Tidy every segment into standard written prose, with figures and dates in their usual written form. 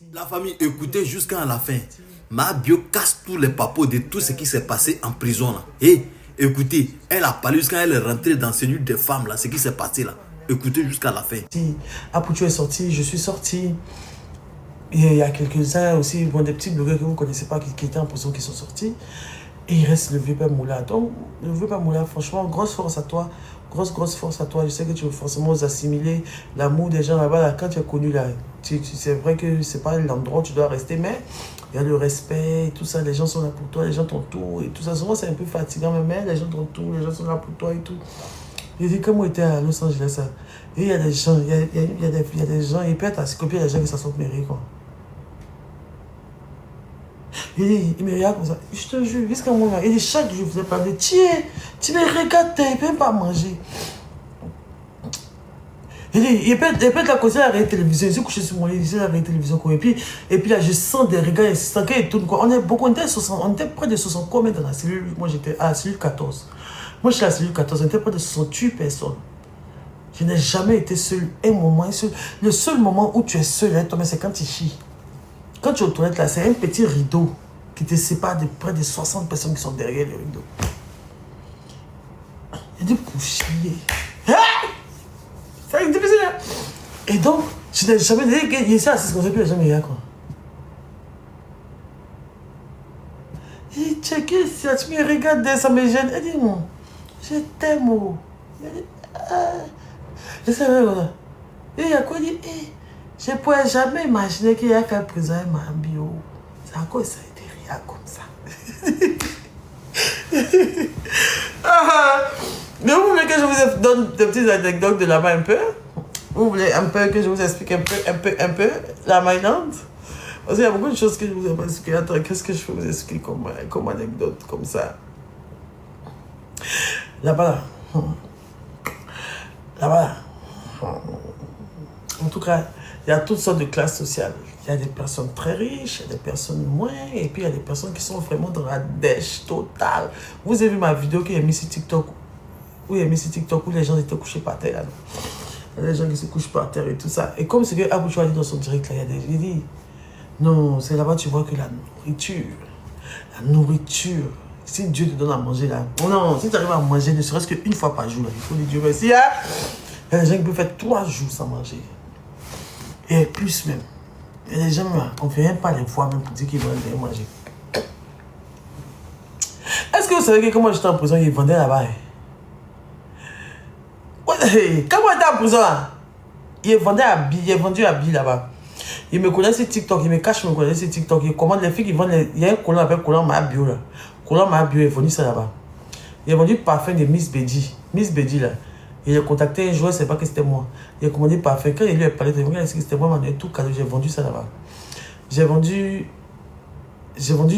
La famille, écoutez jusqu'à la fin. Ma bio casse tous les papos de tout ce qui s'est passé en prison là. Et écoutez, elle a parlé jusqu'à elle est rentrée dans celui des femmes là, ce qui s'est passé là. Écoutez jusqu'à la fin. Apucho est sorti, je suis sorti. Et il y a quelques-uns aussi, bon, des petits blogueurs que vous ne connaissez pas qui étaient en prison qui sont sortis. Et il reste le vieux père Moula. Donc, le vieux père Moula, franchement, grosse force à toi. Grosse force à toi. Je sais que tu veux forcément assimiler l'amour des gens là-bas. Là, quand tu es connu là, c'est vrai que c'est pas l'endroit où tu dois rester, mais il y a le respect et tout ça. Les gens sont là pour toi, les gens t'entourent et tout ça. Souvent, c'est un peu fatigant, mais les gens t'entourent, les gens sont là pour toi et tout. Il dit, comme on était à Los Angeles, ça. Et il y a des gens, il y a des gens, il peut être à Skopje, il y a des gens qui s'en sont mérés, quoi. Il me regarde comme ça. Je te jure, jusqu'à moi, il dit chaque jour, je faisais parler. Tiens, tu me regardes, il ne peut même pas manger. Il peut être la cause de la télévision. Il s'est couché sur mon lit, il disait la télévision. Et puis là, je sens des regards insistants. Quand il tourne, quoi. On était près de 60 combien dans la cellule. Moi, j'étais à la cellule 14. Moi, je suis à la cellule 14. On était près de 68 personnes. Je n'ai jamais été seul. Un moment, le seul moment où tu es seul, hein, Thomas, c'est quand tu chies. Quand tu es aux toilettes, là, c'est un petit rideau qui te sépare de près de 60 personnes qui sont derrière le rideau. Il dit pour chier. C'est difficile. Et donc, je n'ai jamais dit qu'il est assis comme ça, puis il n'a jamais rien, quoi. Il dit, checké, si tu me regardes, ça me gêne. Il dit, non, je t'aime. Il dit, je sais pas, voilà. Et il y a quoi, il dit, je ne pourrais jamais imaginer qu'il a fait prison à ma bio. C'est à cause ça a été rien comme ça. Mais vous voulez que je vous donne des petites anecdotes de là-bas un peu? Vous voulez un peu que je vous explique un peu la Maïlande? Parce qu'il y a beaucoup de choses que je vous ai pas expliquées. Attends, qu'est-ce que je peux vous expliquer comme anecdote, comme ça? Là-bas, en tout cas, il y a toutes sortes de classes sociales. Il y a des personnes très riches, il y a des personnes moins, et puis il y a des personnes qui sont vraiment dans la dèche totale. Vous avez vu ma vidéo qui est mise sur TikTok, où les gens étaient couchés par terre. Là. Il y a des gens qui se couchent par terre et tout ça. Et comme ce que Apucho a dit dans son direct, là, il dit, non, c'est là-bas tu vois que la nourriture, si Dieu te donne à manger là, non, si tu arrives à manger ne serait-ce qu'une fois par jour, là, il faut dire Dieu merci. Hein? Il y a des gens qui peuvent faire 3 jours sans manger. Et plus même. Il y a des gens, on ne fait même pas les fois même pour dire qu'ils vont manger. Est-ce que vous savez que quand moi j'étais en prison, ils vendaient là-bas? Quand moi j'étais en prison là, ils vendaient habits là-bas. Ils me connaissent sur TikTok, ils me cachent, me connaissent sur TikTok. Ils commandent les filles qui vendent. Il y a un collant avec collant ma bio là. Collant ma bio, ils vendu ça là-bas. Ils ont vendu parfum de Miss Bedi. Miss Bedi là. Il a contacté un joueur, c'est pas que c'était moi. Il a commandé parfum. Quand il lui a parlé de moi, c'était moi, il m'a donné tout cadeau. J'ai vendu ça là-bas. J'ai vendu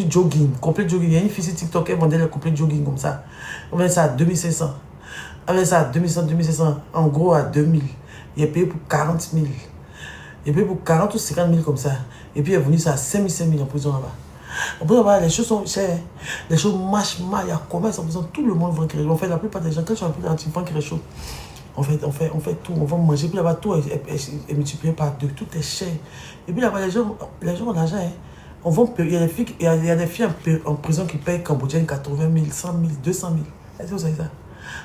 jogging, complet jogging. Il y a une fille sur TikTok, elle vendait le complet jogging comme ça. On vendait ça à 2500. On vendait ça à 2500. En gros, à 2000. Il a payé pour 40 000. Il a payé pour 40 ou 50 000 comme ça. Et puis il a vendu ça à 5 000 en prison là-bas. En prison là-bas, les choses sont chères. Les choses marchent mal. Il y a commerce en prison. Tout le monde vend quelque chose. En fait, la plupart des gens, quand tu as un petit vend quelque chose, on fait tout. On va manger. Puis là-bas, tout est multiplié par 2. Tout est cher. Et puis là-bas, les gens ont l'argent. Hein. Il y a des filles en prison qui payent cambodgiennes 80 000, 100 000, 200 000. Est-ce que vous savez ça?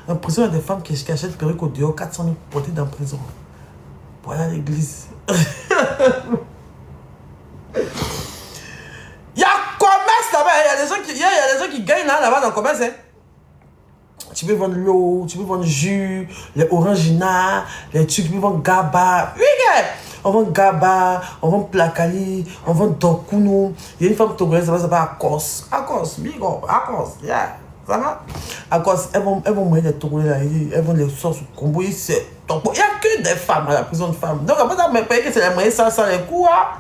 En prison, il y a des femmes qui achètent perruques au dehors, 400 000 portées dans la prison. Pour aller à l'église. Il y a commerce là-bas. Il y a des gens qui gagnent là-bas dans le commerce. Hein. Tu peux vendre l'eau, tu peux vendre jus, les orangina, les trucs, tu peux vendre gaba. Oui, gars. On vend gaba, on vend placali, on vend dokuno. Il y a une femme togolaise, ça va s'appeler Akos. Akos, big up, Akos, yeah. Ça va? Akos, elles vont manger des togolais là, elles vont les sauces au combo. Il n'y a que des femmes à la prison de femmes. Donc après ça, me paye que c'est les moyens sans les coups. Hein.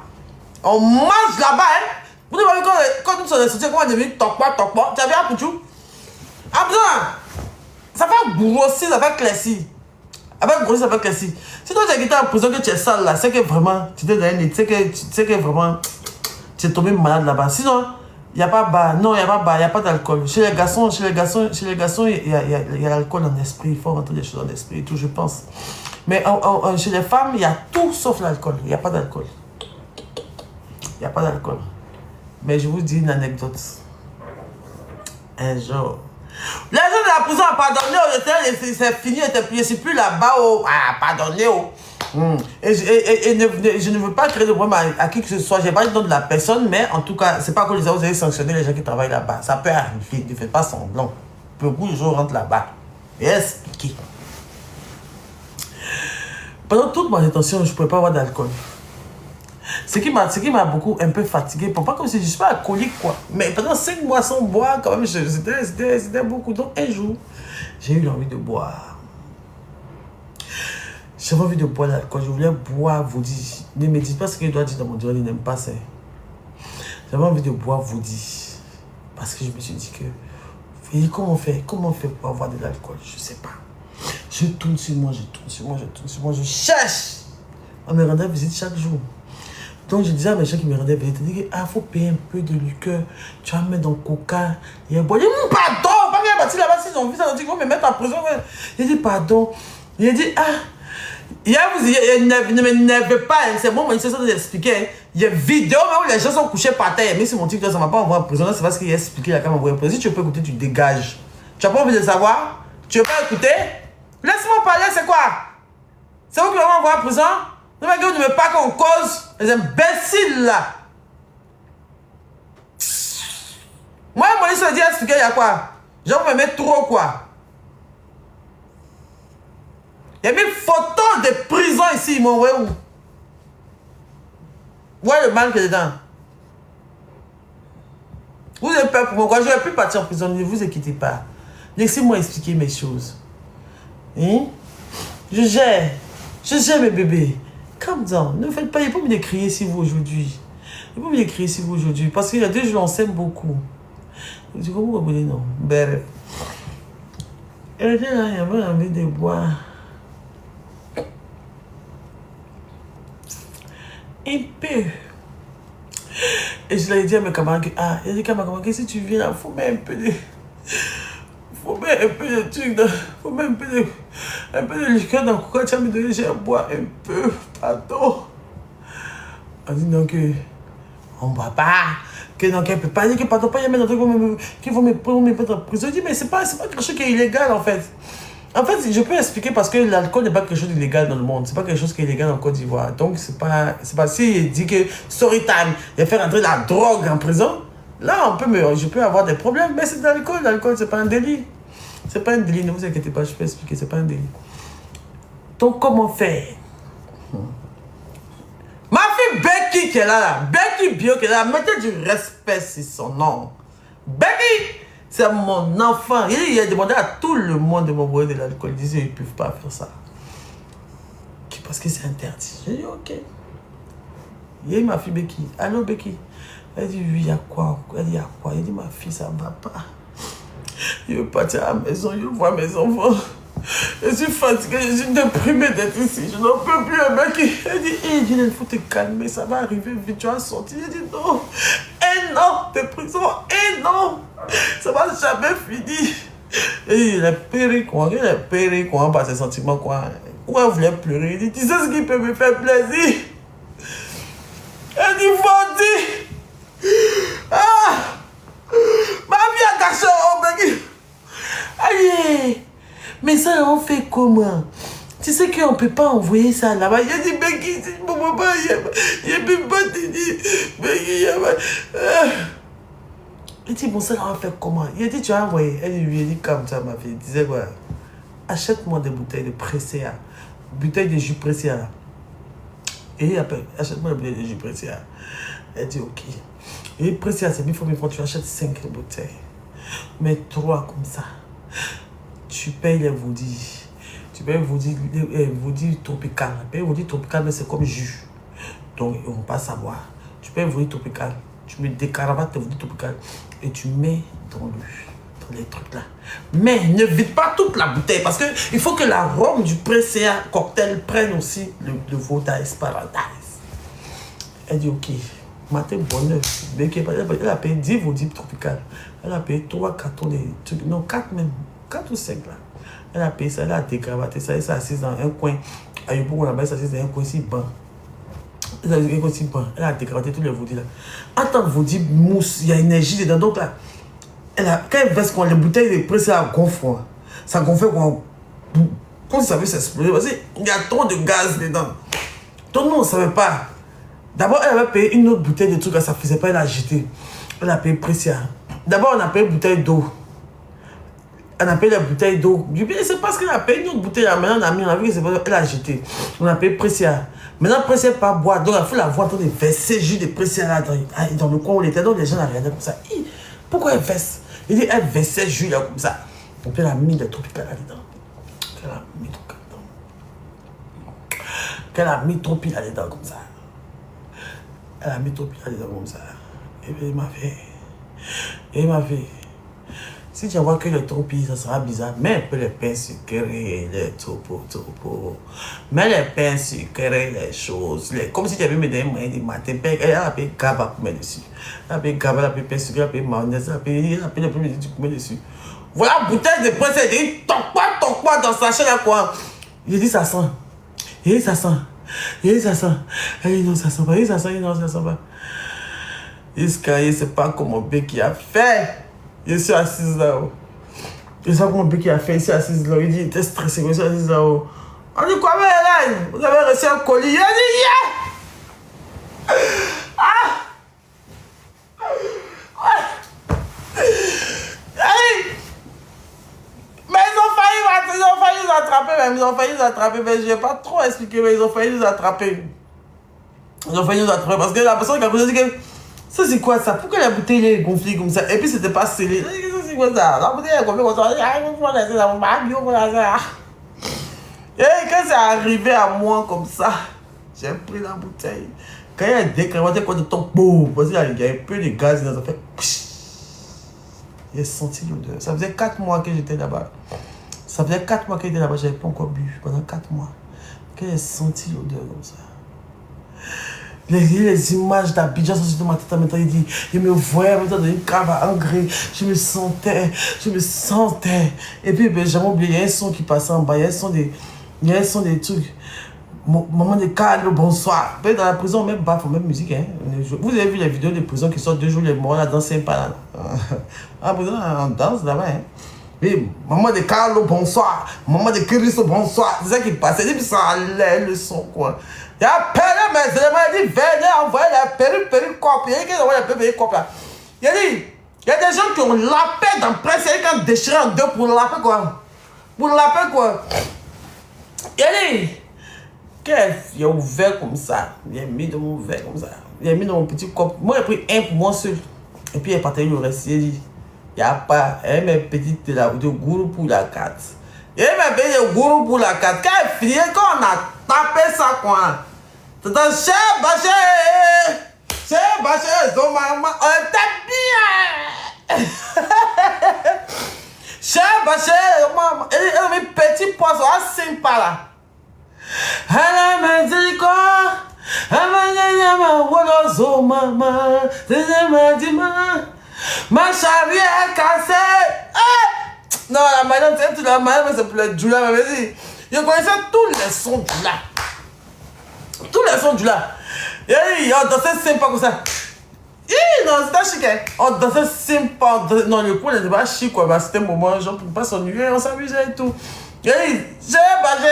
On mange là-bas, hein. Vous avez vu quand nous sommes ressortis, comment on est devenu tokpa. Tu as vu un pouchou? Ah besoin! Ça fait grossi, ça fait classique. Avec grossi, ça fait classique. Si toi tu es en prison que tu es sale là, c'est que vraiment, tu t'es dans une c'est que vraiment, tu es tombé malade là-bas. Sinon, il n'y a pas bar. Non, il n'y a pas bar, il n'y a pas d'alcool. Chez les garçons, il y a l'alcool en esprit. Il faut rentrer des choses en esprit et tout, je pense. Mais chez les femmes, il y a tout sauf l'alcool. Il n'y a pas d'alcool. Il n'y a pas d'alcool. Mais je vous dis une anecdote. Un jour, les gens de la prison ont pardonné, c'est fini, je ne suis plus là-bas, pardonné. Et je ne veux pas créer de problème à qui que ce soit, je n'ai pas le nom de la personne, mais en tout cas, ce n'est pas que vous avez sanctionné les gens qui travaillent là-bas. Ça peut arriver, ne faites pas semblant. Beaucoup de gens rentrent là-bas. Et expliquez. Pendant toute mon détention, je ne pouvais pas avoir d'alcool. Ce qui m'a beaucoup un peu fatigué, pas comme si je ne suis pas alcoolique, quoi. Mais pendant 5 mois sans boire, quand même, c'était beaucoup. Donc un jour, j'ai eu envie de boire. J'avais envie de boire l'alcool, je voulais boire, vous dites. Ne me dites pas ce qu'il doit dire dans mon diable, il n'aime pas ça. J'avais envie de boire, vous dites. Parce que je me suis dit que, comment on fait pour avoir de l'alcool? Je ne sais pas. Je tourne sur moi, je cherche. On me rendait visite chaque jour. Donc je disais à mes gens qui me rendaient visite, il faut payer un peu de liqueur, tu vas mettre dans le coca. Il a dit, pardon, pas qu'il bâti là-bas, s'ils ont vu ça, ils vont me mettre en prison. Il dit, pardon. Il a dit, ne m'énervez pas, c'est bon, mais c'est ça de l'expliquer. Il y a une vidéo où les gens sont couchés par terre. Mais si mon TikTok, ça ne m'a pas envoyé en prison, c'est parce qu'il a expliqué, il a quand même envoyé en prison. Si tu peux écouter, tu dégages. Tu n'as pas envie de savoir? Tu veux pas écouter? Laisse-moi parler, c'est quoi? C'est vous qui m'avez envoyé en prison? Ne me pas qu'on cause les imbéciles là. Moi, mon liste dit expliquer, il y a quoi? Genre, vous me mettre trop quoi? Il y a mis photos de prison ici, ils m'ont envoyé où? Voilà le mal que dedans. Vous avez peur pour moi, je ne vais plus partir en prison, ne vous inquiétez pas. Laissez-moi expliquer mes choses. Hein? Je gère mes bébés. Calme down, ne faites pas, il faut me décrier si vous aujourd'hui. Il faut me décrire si vous aujourd'hui. Parce qu'il y a 2 jours, on s'aime beaucoup. Je dis, comment vous voulez, non? Bref. Elle était là, il y avait envie de boire. Un peu. Et je l'ai dit à mes camarades, il a dit à mes camarades, si tu viens là, il faut mettre un peu de... Faut mettre un peu de trucs, faut mettre un peu de liqueur dans le coca, tu vas me donner, j'ai à boire un peu, pardon. On dit donc on ne boit pas, que donc elle ne peut pas dire que pardon, pas y mettre un truc qui vont me mettre en prison. Je dis mais c'est pas quelque chose qui est illégal en fait. En fait, je peux expliquer parce que l'alcool n'est pas quelque chose d'illégal dans le monde. C'est pas quelque chose qui est illégal en Côte d'Ivoire. Donc c'est pas si il dit que story time, il va faire entrer la drogue en prison. Là, je peux avoir des problèmes, mais c'est de l'alcool. L'alcool, c'est pas un délit. C'est pas un délit, ne vous inquiétez pas, je peux expliquer, c'est pas un délit. Donc, comment faire? Ma fille Becky qui est là, Becky Bio qui est là, mettez du respect sur son nom. Becky, c'est mon enfant. Il a demandé à tout le monde de m'envoyer de l'alcool. Il disait, ils ne peuvent pas faire ça. Parce que c'est interdit. J'ai dit, ok. Il y a ma fille Becky. Allô Becky? Elle dit, oui, il y a quoi? Elle dit, il y a quoi? Il dit, ma fille, ça ne va pas. Je veux partir à la maison, je vois mes enfants. Je suis fatiguée, je suis déprimée d'être ici. Je n'en peux plus, Becky. Elle dit, il faut te calmer, ça va arriver vite, tu vas sortir. Je dis, non. 1 an de prison, 1 an. Ça va jamais finir. Et il a péri quoi, par ses sentiments, quoi. Pourquoi elle voulait pleurer? Il dit, tu sais ce qui peut me faire plaisir? Elle dit, Fondi! Ma vie a caché au Becky. Aïe! Mais ça, on fait comment? Tu sais qu'on ne peut pas envoyer ça là-bas. Il a dit, Becky, si je ne peux pas, il n'y a même pas de dit. Becky, il y a pas. Il dit, bon, ça, on va faire comment? Il a dit, tu as envoyé. Elle lui a dit, comme ça, ma fille. Il disait, ouais, achète-moi des bouteilles de Pressia. Bouteilles de jus Pressia. Et il appelle, achète-moi des bouteilles de jus Pressia. Elle dit, ok. Et Pressia, c'est 1000 fois, tu achètes 5 bouteilles. Mais 3 comme ça. Tu payes les Voudi. Tu payes les Voudi tropical. Tu payes Voudi tropical, mais c'est comme jus. Donc, on ne va pas savoir. Tu payes Voudi tropical. Tu mets des caravates de Voudi tropical. Et tu mets dans les trucs là. Mais ne vide pas toute la bouteille. Parce qu'il faut que l'arôme du Pressia cocktail prenne aussi le Vodais Paradise. Elle dit, ok. Matin, bonheur. Elle a payé 10 Voudi tropical. Elle a payé 3 cartons de trucs. Non, 4 même. 4 ou 5 là. Elle a payé ça, elle a dégravaté ça, elle s'est assise dans un coin. À Yopou, là-bas, elle s'est assise dans un coin ici, bon. Elle a décrété tous les vaudis là. En tant que vaudis mousse, il y a énergie dedans. Donc là, quand elle verse les bouteilles de presse, ça gonfle. Ça gonfle comme ça veut s'exploser. Parce qu'il y a trop de gaz dedans. Donc nous, on ne savait pas. D'abord, elle avait payé une autre bouteille de trucs, ça ne faisait pas, elle a jeté. Elle a payé Precia. D'abord, on a payé une bouteille d'eau. On a payé la bouteille d'eau. C'est parce qu'elle a payé une autre bouteille. Maintenant, on a vu que c'est pas elle a jeté. On a payé Precia. Maintenant, Precia pas boire. Donc, il faut la voir en train de verser jus de Precia là dans le coin où elle était. Donc, les gens la regardaient comme ça. Pourquoi elle verse? Il dit, elle versait jus là comme ça. Et puis, elle a mis le tropical là-dedans. Elle a mis trop là-dedans. Qu'elle a mis trop pile là-dedans comme ça. Elle a mis trop pile là-dedans comme ça. Et puis, il m'a fait. Si tu vois que le tropi, ça sera bizarre. Mais un peu les pains sucrés, les topo. Mais les pains sucrés, les choses. Comme si tu avais mis des moyens du matin. Elle a payé gaba pour mettre dessus. Elle a payé gaba, elle a payé pain sucré, elle a payé mayonnaise, elle a payé les premiers trucs pour mettre dessus. Voilà, bouteille de princesse. Il dit, toque pas dans sa chaîne là quoi. Il dit, ça sent. Il dit, ça sent. Il dit, ça sent. Il dit, non, ça sent pas. Il dit, ça sent. Il dit, non, ça sent pas. Iscaïe, c'est pas comme mon bec qui a fait. Je suis assise là-haut. Je sais pas comment mon bec qui a fait. Il s'est assise là-haut. Il dit, il était stressé. Je suis assise là-haut. On dit, quoi, mais là, vous avez reçu un colis. Il a dit, yeah! Ah! Mais ils ont failli nous attraper, même. Ils ont failli nous attraper, mais je vais pas trop expliquer, mais ils ont failli nous attraper. Ils ont failli nous attraper parce que la personne qui a posé dit que ça c'est quoi ça? Pourquoi la bouteille est gonflée comme ça? Et puis c'était pas scellé. Ça c'est quoi ça? La bouteille est gonflée comme ça. Et quand c'est arrivé à moi comme ça, j'ai pris la bouteille. Quand il y a décrémenté quoi de ton boum, parce qu'il y a un peu de gaz, ça fait. J'ai senti l'odeur. Ça faisait 4 mois que j'étais là-bas. Ça faisait 4 mois que j'étais là-bas, j'avais pas encore bu pendant 4 mois. Quand j'ai senti l'odeur comme ça. Les images d'Abidjan sont sur ma tête maintenant. Il dit, je me voyais maintenant dans une cave à engrais. Je me sentais. Et puis, ben, j'ai oublié, il y a un son qui passait en bas. Il y a un son des trucs. Maman de Carlo, bonsoir. Dans la prison, on met baf, on met musique. Hein. Vous avez vu les vidéos de prison qui sortent 2 jours, les morts là, dansent pas là. En prison, on danse là-bas. Hein. Oui, maman de Carlo, bonsoir. Maman de Christo, bonsoir. C'est ça qui passait. Et puis ça allait le son, quoi. Il a appelé mes éléments, il dit, venez envoyer la perruque copie. Il a envoyé la perruque copie là. Il a dit, il y a des gens qui ont lapé dans presse, il y a déchiré en deux pour laper quoi. Il a dit, il a ouvert comme ça. Il a mis dans mon verre comme ça. Il a mis dans mon petit cop. Moi, j'ai pris un pour moi seul. Et puis, il a partagé le reste. Il a dit, il n'y a pas un petit de gourou pour la carte. Il m'a payé le gourou pour la carte. Quand il finit, quand on a tapé ça, quoi. C'est un cher bâché, maman, on était bien. Cher bâché, maman, il a mis petit poisson à 5 pas là. Elle m'a dit quoi? Elle m'a dit, maman, ma charrière est cassée. Non, la madame, c'est toute la madame, c'est pour le Djoula, mais vas-y. Je connaissais tous les sons du là. Tous les sons du là. Et on dansait sympa comme ça. Non, c'était chic, hein. On dansait sympa. Non, le coup, on n'était pas chic, quoi. Bah, c'était un moment, genre, pour ne pas s'ennuyer, on s'amusait et tout. Et j'ai basé.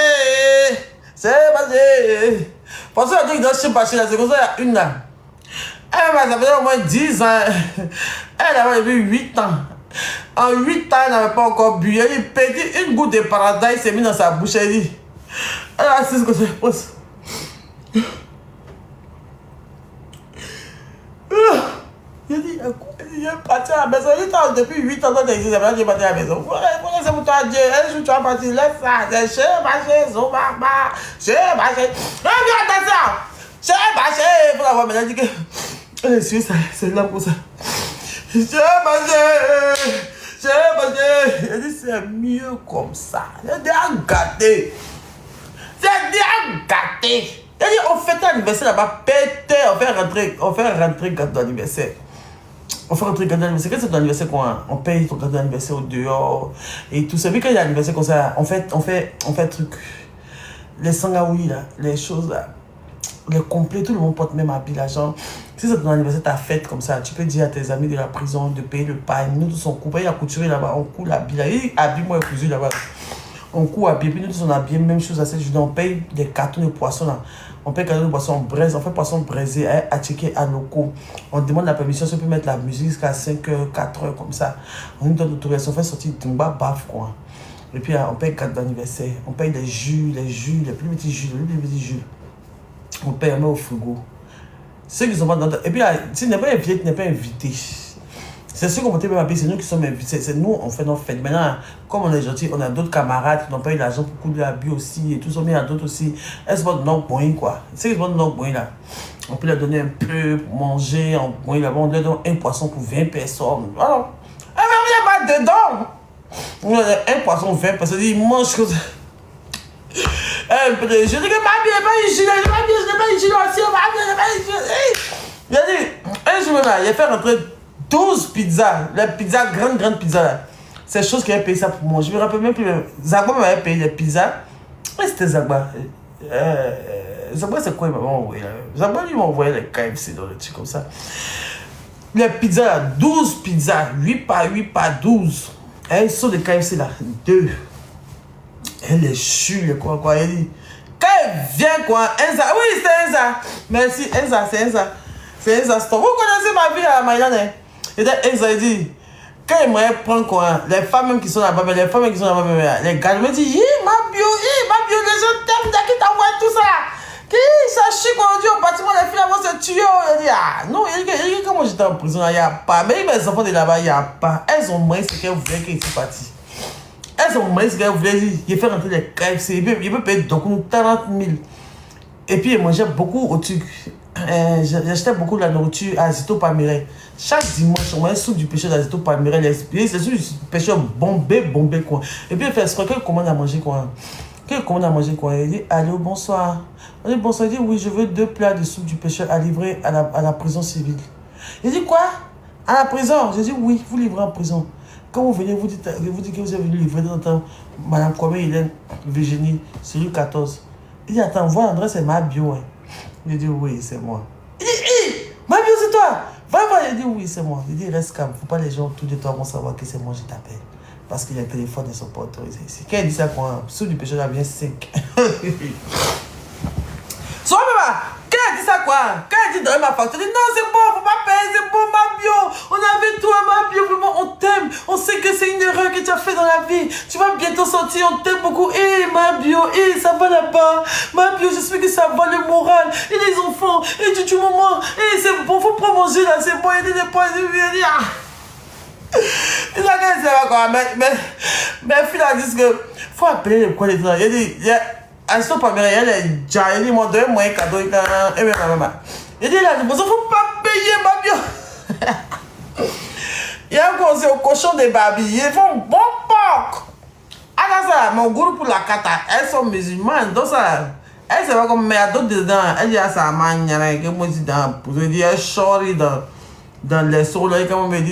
Parce que la truc dans chez Baché, là, c'est comme ça, il y a une là. Elle ça faisait au moins 10 ans. Elle avait eu 8 ans. En 8 ans, elle n'avait pas encore bu. Elle a pété une goutte de paradis, s'est mis dans sa bouche. Elle dit, elle a assise comme ça. Il a dit, il est parti à la maison. Il est depuis 8 ans dans l'exil. Il est parti à la maison. C'est pour toi, Dieu. Un jour, tu vas partir. Laisse ça. C'est chez Baché, son papa. Chez Baché. Regarde ça. Chez Baché. Il faut la voir maintenant. Il dit que. Elle est suivie, c'est là pour ça. J'ai dit c'est mieux comme ça. J'ai dit gâté. J'ai dit on fait l'anniversaire là-bas, pété, on fait rentrer gâteau d'anniversaire. On fait rentrer gâteau d'anniversaire. Quand c'est ton anniversaire, on paye ton gâteau d'anniversaire au dehors et tout ça. Mais quand il y a l'anniversaire comme ça, on fait truc. Les sangaoui là, les choses là. les complets, tout le monde porte même habit là, genre. Si c'est ton anniversaire, ta fête comme ça, tu peux dire à tes amis de la prison de payer le pain. Nous tous on coupe, il y a couturé là-bas, on coud l'habit là. Il habille moi et cousu là-bas. On coud habillé, puis nous tous on habille, même chose à cette journée, on paye des cartons de poissons là. On paye cartons de poissons, on braise, on fait poisson braisé à checker à locaux. On demande la permission, si on peut mettre la musique jusqu'à 5h, 4h comme ça. On nous donne l'autorisation, on fait sortir Tumba, baf quoi. Et puis on paye carte d'anniversaire, on paye les jus, les plus petits jus, les plus petits jus. On paye, on met au frigo. Ceux qui sont pas dans... Et puis, tu n'es pas invité, tu n'es pas invité. C'est ceux qui ont monté même habillé, c'est nous qui sommes invités. C'est nous, on fait nos fêtes. Maintenant, comme on est gentil, on a d'autres camarades qui n'ont pas eu l'argent pour coudre l'habit aussi. Et tout ça, mais il y a d'autres aussi. Elles se vendent nos points, quoi. Ceux qui se vendent nos points, là. On peut leur donner un peu pour manger en points, là. On leur donne un poisson pour 20 personnes. Alors, il n'y a pas dedans. On a un poisson, 20 personnes. Ils mangent comme ça. Je dis que ma vie n'est pas une gilet, je n'ai pas une gilet aussi, ma vie n'est pas une gilet. Il a dit, un jour là, il a fait rentrer 12 pizzas, les pizzas, grandes pizzas là. C'est chose qu'il a payé ça pour manger. Je me rappelle même plus. Zagba m'avait payé les pizzas. Et c'était Zagba. Zagba, c'est quoi il m'a envoyé là? Zagba lui m'a envoyé les KFC dans le truc comme ça. Les pizzas là, 12 pizzas, 8 par 12. Et ils sont des KFC là, 2. Elle est chue, quoi. Elle dit, quand elle vient, quoi, Enza, oui, c'est Enza. Merci, Enza, c'est Enza. C'est Enza Store. Vous connaissez ma vie à Maïlane? Et Enza, elle dit, quand elle me prend, quoi, les femmes même qui sont là-bas, les femmes qui sont là-bas, les gars, me disent, ma bio, les gens t'aiment, qui t'envoie tout ça. Qui, ça chie, quoi, on dit au bâtiment, les filles, avant, c'est tuyau. Elle dit, ah, non, elle dit, comment j'étais en prison, il n'y a pas. Mais les enfants de là-bas, il n'y a pas. Elles ont moins ce qu'elles voulaient qu'elles soient parties. Elles ont moins ce qu'elles voulaient dire. Il fait rentrer les KFC. Il peut payer donc 40 000. Et puis, il mangeait beaucoup au truc. J'achetais beaucoup de la nourriture à Zito Palmeret. Chaque dimanche, on mangeait soupe du pêcheur d'Azito Palmeret. C'est soupe du pêcheur bombé, quoi. Et puis, il fait ce qu'on commande à manger, quoi. Il dit, allô, bonsoir. On dit, bonsoir. Il dit, oui, je veux 2 plats de soupe du pêcheur à livrer à la prison civile. Il dit, quoi? À la prison? J'ai dit, oui, vous livrez en prison. Quand vous venez, vous dites que vous avez venu livrer dans le temps, Madame Kwame Hélène, Virginie, sur rue 14. Il dit, attends, voilà l'adresse, c'est ma bio. Hein. Il dit, oui, c'est moi. Il dit, ma bio, c'est toi. Va. Il dit, oui, c'est moi. Il dit, reste calme. Il ne faut pas les gens autour de toi vont savoir que c'est moi, je t'appelle. Parce que les téléphones ne sont pas autorisés ici. Quand il dit ça, quoi, sous du péché, là, vient 5. Soit maman, quand elle dit ça, quoi, quand elle dit dans ma facture, elle dit, non, c'est bon, faut pas payer, c'est bon, ma bio. On avait toi, ma bio, vraiment, on t'aime. On sait que c'est une erreur que tu as fait dans la vie. Tu vas bientôt sortir, on t'aime beaucoup. Ma bio, ça va là-bas. Ma bio, j'espère que ça va le moral. Et les enfants, et du moment, c'est bon, faut pas manger là, c'est bon, il y a des points de vie. Il a dit, ça va quoi, mais fille a dit que faut appeler le coin des gens. Il a dit, à ce moment là il est déjà, il dit, moi, donne-moi un cadeau, et maman. Il dit, là, il faut pas payer ma bio. Il y a un conseil au cochon des babilles, ils font bon porc. Alors ça, mon groupe pour la kata, elles sont musulmanes, donc ça, elles se voient comme, mais il y a d'autres dedans, elles disent, ça m'a dit, que moi, je dis, elles chorent dans les sols, comme on me dit.